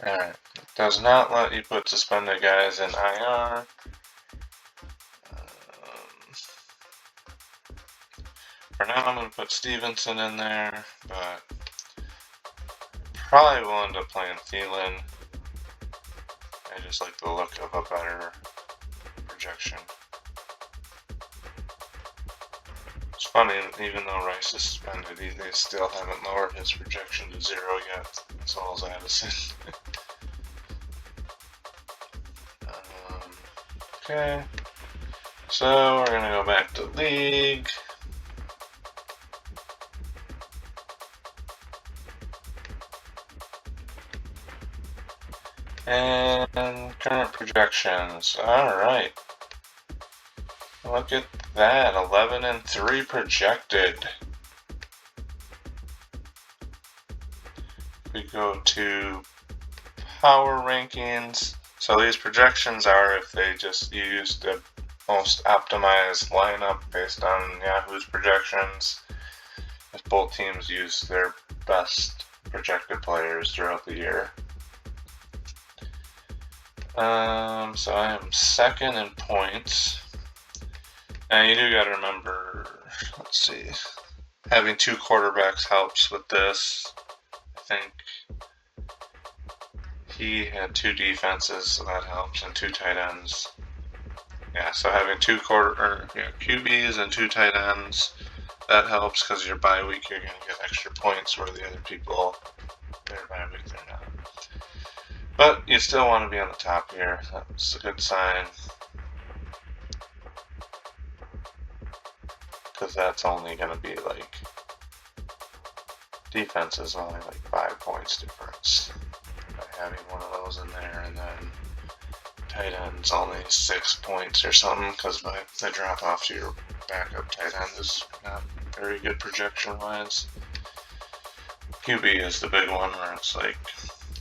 Alright, it does not let you put suspended guys in IR. For now, I'm going to put Stevenson in there, but probably will end up playing Thielen. I just like the look of a better projection. It's funny, even though Rice is suspended, they still haven't lowered his projection to 0 yet, as well as Addison. Okay, so we're going to go back to League. And current projections. Alright. Look at that. 11-3 projected. We go to power rankings. So these projections are if they just use the most optimized lineup based on Yahoo's projections. If both teams use their best projected players throughout the year. So I am second in points. And you do gotta remember, let's see, having 2 quarterbacks helps with this. I think he had 2 defenses, so that helps, and 2 tight ends. Yeah, so having 2 QBs and 2 tight ends, that helps because your bye week you're gonna get extra points where the other people, their bye week they're not. But you still want to be on the top here. That's a good sign. Because that's only going to be like... Defense is only like 5 points difference. By having one of those in there, and then tight end's only 6 points or something, because they drop off to your backup tight end is not very good projection-wise. QB is the big one where it's like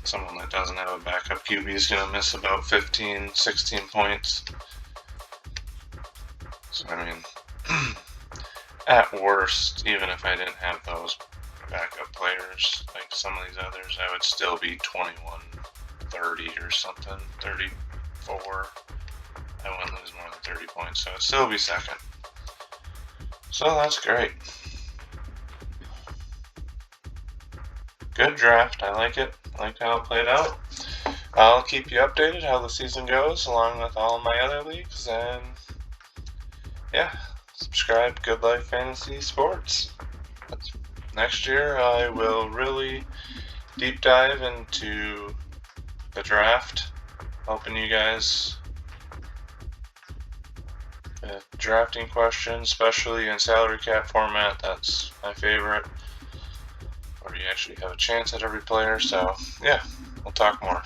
someone that doesn't have a backup QB is going to miss about 15, 16 points. So, I mean, at worst, even if I didn't have those backup players, like some of these others, I would still be 21-30 or something, 34. I wouldn't lose more than 30 points, so I'd still be second. So that's great. Good draft. I like it. I like how it played out. I'll keep you updated how the season goes, along with all my other leagues, and yeah, subscribe. Good Life Fantasy Sports. Next year, I will really deep dive into the draft, helping you guys with drafting questions, especially in salary cap format. That's my favorite, where you actually have a chance at every player. So yeah, we'll talk more.